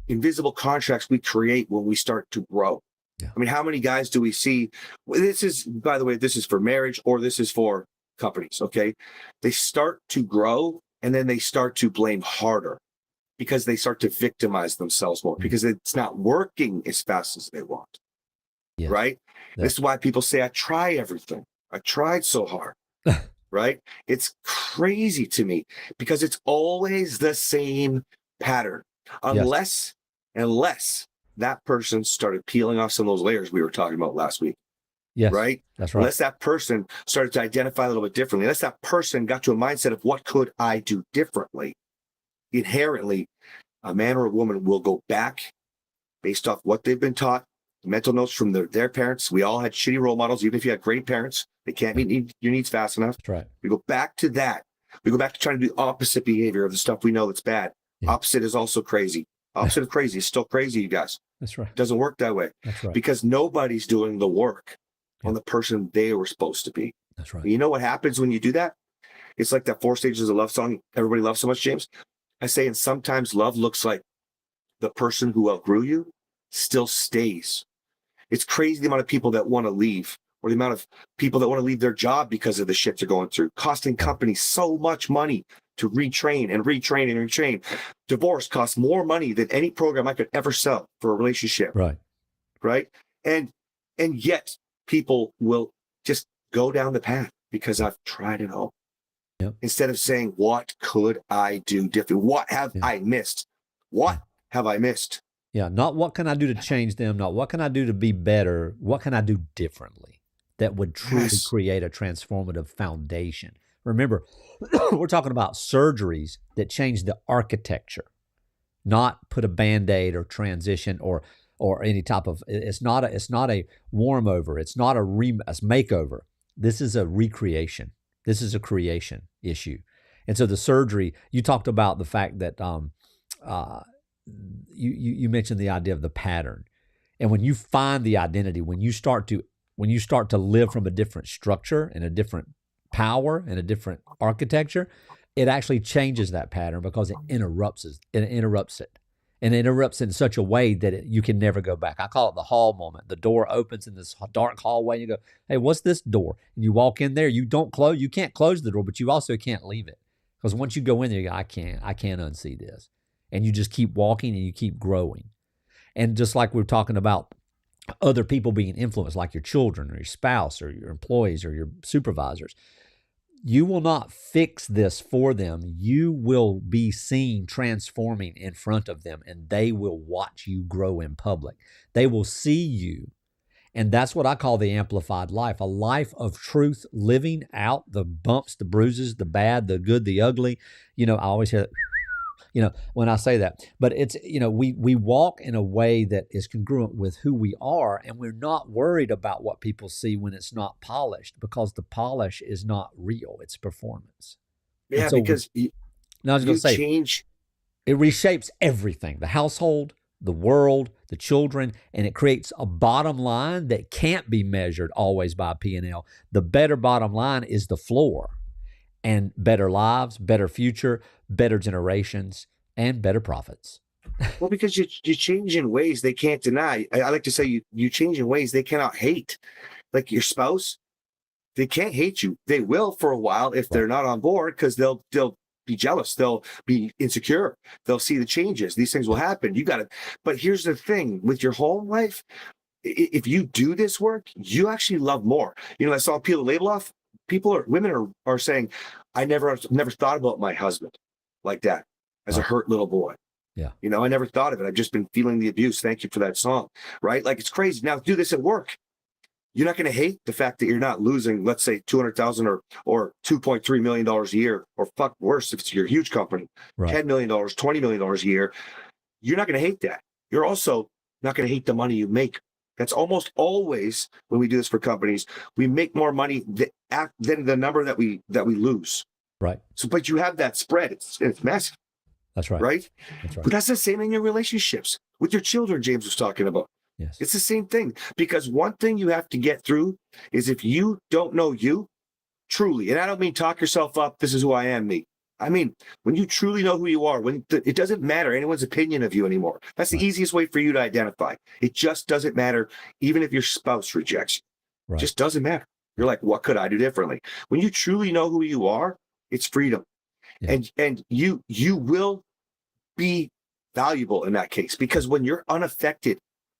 invisible contracts we create when we start to grow. Yeah. I mean, how many guys do we see? This is, by the way, this is for marriage or this is for companies. Okay. They start to grow and then they start to blame harder because they start to victimize themselves more because it's not working as fast as they want. Yeah. Right. Yeah. This is why people say, I try everything. I tried so hard. Right. It's crazy to me because it's always the same pattern. Unless that person started peeling off some of those layers we were talking about last week. Yes, right? That's right. Unless that person started to identify a little bit differently, unless that person got to a mindset of what could I do differently, inherently, a man or a woman will go back based off what they've been taught, mental notes from their parents. We all had shitty role models, even if you had great parents. They can't meet your needs fast enough. That's right. We go back to that. We go back to trying to do opposite behavior of the stuff we know that's bad. Yeah. Opposite is also crazy. Opposite of crazy is still crazy, you guys. That's right. It doesn't work that way. That's right. Because nobody's doing the work on the person they were supposed to be. That's right. And you know what happens when you do that? It's like that 4 stages of love song everybody loves so much, James. I say, and sometimes love looks like the person who outgrew you still stays. It's crazy the amount of people that want to leave, or the amount of people that want to leave their job because of the shit they're going through, costing companies so much money to retrain and retrain and retrain. Divorce costs more money than any program I could ever sell for a relationship. Right. Right. And yet people will just go down the path because I've tried it all. Yep. Instead of saying, what could I do different? What have I missed? What have I missed? Yeah, not what can I do to change them, not what can I do to be better, what can I do differently that would truly Yes. create a transformative foundation. Remember, we're talking about surgeries that change the architecture, not put a band-aid or transition or any type of it's not a warm over, it's not a makeover. This is a recreation. This is a creation issue. And so the surgery, you talked about the fact that uh, you mentioned the idea of the pattern. And when you find the identity, when you start to live from a different structure and a different power and a different architecture, it actually changes that pattern because it interrupts it in such a way that you can never go back. I call it the hall moment. The door opens in this dark hallway, and you go, "Hey, what's this door?" And you walk in there. You can't close the door, but you also can't leave it because once you go in there, you go, I can't unsee this, and you just keep walking and you keep growing. And just like we're talking about other people being influenced, like your children or your spouse or your employees or your supervisors, you will not fix this for them. You will be seen transforming in front of them, and they will watch you grow in public. They will see you. And that's what I call the amplified life, a life of truth, living out the bumps, the bruises, the bad, the good, the ugly. I always hear that, when I say that. But it's, we walk in a way that is congruent with who we are, and we're not worried about what people see when it's not polished, because the polish is not real, it's performance. And Yeah, so because now I was going you to say, change. it reshapes everything, the household, the world, the children, and it creates a bottom line that can't be measured always by P&L. The better bottom line is the floor, and better lives, better future, better generations, and better profits. Well, because you change in ways they can't deny. I like to say you change in ways they cannot hate. Like your spouse, they can't hate you. They will for a while if they're not on board, because they'll be jealous. They'll be insecure. They'll see the changes. These things will happen. You got to. But here's the thing with your home life: if you do this work, you actually love more. I saw peel the label off. Women are saying, I never thought about my husband like that as a hurt little boy. Yeah. I never thought of it. I've just been feeling the abuse. Thank you for that song. Right? Like, it's crazy. Now do this at work. You're not going to hate the fact that you're not losing, let's say, $200,000 or $2.3 million a year, or fuck worse if it's your huge company, Right. $10 million, $20 million a year. You're not going to hate that. You're also not going to hate the money you make. That's almost always, when we do this for companies, we make more money than the number that we lose. Right. So, but you have that spread. It's massive. That's right. Right. That's right. But that's the same in your relationships with your children. James was talking about. Yes. It's the same thing, because one thing you have to get through is, if you don't know you truly, and I don't mean talk yourself up, this is who I am, me. I mean, when you truly know who you are, it doesn't matter anyone's opinion of you anymore. That's the easiest way for you to identify. It just doesn't matter, even if your spouse rejects you. Right. It just doesn't matter. You're like, what could I do differently? When you truly know who you are, it's freedom. Yeah. And you will be valuable in that case, because when you're unaffected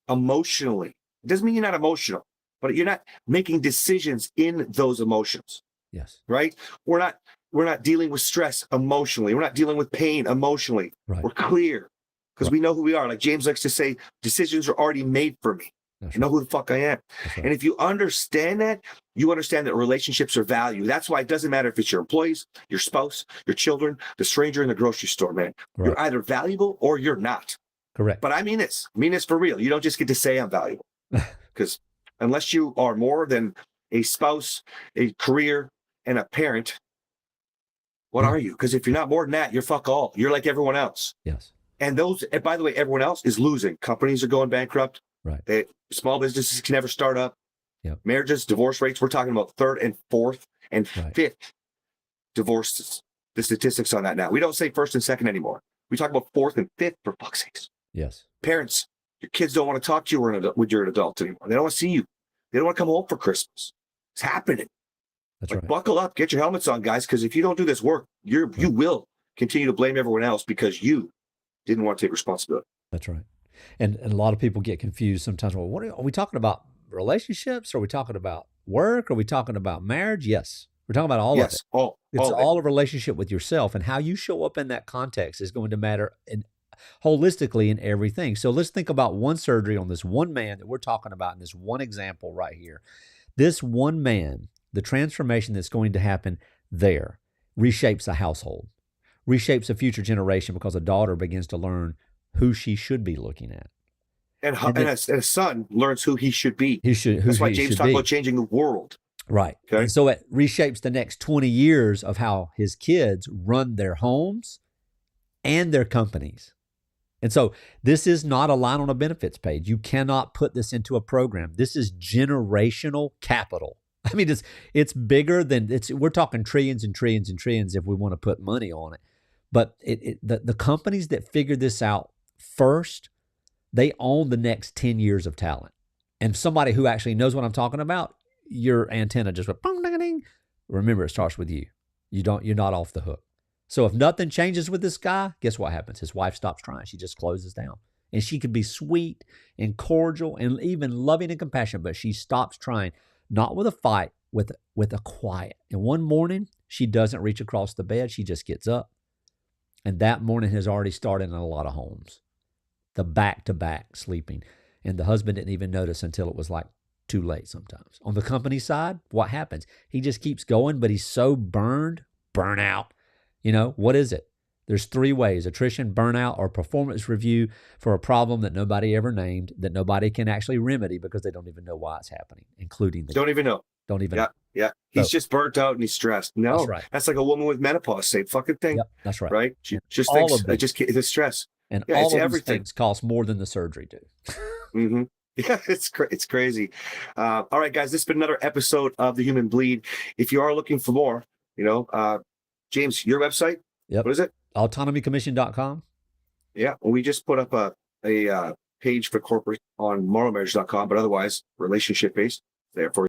emotionally, it doesn't mean you're not emotional, but you're not making decisions in those emotions. Yes. Right? We're not dealing with stress emotionally. We're not dealing with pain emotionally. Right. We're clear because we know who we are. Like James likes to say, decisions are already made for me. That's I know who the fuck I am. right. And if you understand that, you understand that relationships are value. That's why it doesn't matter if it's your employees, your spouse, your children, the stranger in the grocery store, man. Right. You're either valuable or you're not. Correct. But I mean this for real. You don't just get to say I'm valuable, because unless you are more than a spouse, a career, and a parent, what are you? Because if you're not more than that, you're fuck all. You're like everyone else. Yes. And by the way, everyone else is losing. Companies are going bankrupt. Right. Small businesses can never start up. Yep. Marriages, divorce rates, we're talking about third and fourth and fifth divorces. The statistics on that now. We don't say first and second anymore. We talk about fourth and fifth, for fuck's sakes. Yes. Parents, your kids don't want to talk to you when you're an adult anymore. They don't want to see you. They don't want to come home for Christmas. It's happening. That's like, right. Buckle up, get your helmets on, guys, because if you don't do this work, you will continue to blame everyone else because you didn't want to take responsibility. That's right. And a lot of people get confused sometimes. Well, are we talking about relationships? Are we talking about work? Are we talking about marriage? Yes. We're talking about all of it. It's all a relationship with yourself, and how you show up in that context is going to matter holistically in everything. So let's think about one surgery on this one man that we're talking about in this one example right here. This one man, the transformation that's going to happen there reshapes a household, reshapes a future generation because a daughter begins to learn who she should be looking at. And a son learns who he should be. That's why James talked about changing the world. Right. Okay. And so it reshapes the next 20 years of how his kids run their homes and their companies. And so this is not a line on a benefits page. You cannot put this into a program. This is generational capital. I mean, it's bigger than we're talking trillions and trillions and trillions if we want to put money on it. But the companies that figure this out first, they own the next 10 years of talent. And somebody who actually knows what I'm talking about, your antenna just went, bong, ding, ding. Remember, it starts with you. You're not off the hook. So if nothing changes with this guy, guess what happens? His wife stops trying. She just closes down. And she could be sweet and cordial and even loving and compassionate, but she stops trying, not with a fight, with a quiet. And one morning, she doesn't reach across the bed. She just gets up. And that morning has already started in a lot of homes. The back-to-back sleeping. And the husband didn't even notice until it was like too late sometimes. On the company side, what happens? He just keeps going, but he's so burnout. What is it? There's 3 ways: attrition, burnout, or performance review for a problem that nobody ever named, that nobody can actually remedy because they don't even know why it's happening, including the Don't even know. Yeah. He's just burnt out and he's stressed. No, that's right. That's like a woman with menopause. Same fucking thing. Yep, that's right. Right? She just all thinks, of them. the stress. And Yeah, all it's of everything. these things cost more than the surgery do. Mm-hmm. Yeah, it's crazy. All right, guys, this has been another episode of The Human Bleed. If you are looking for more, James, your website? Yep. What is it? Autonomycommission.com. Yeah, well, we just put up a page for corporate on morrowmarriage.com, but otherwise relationship based. Therefore,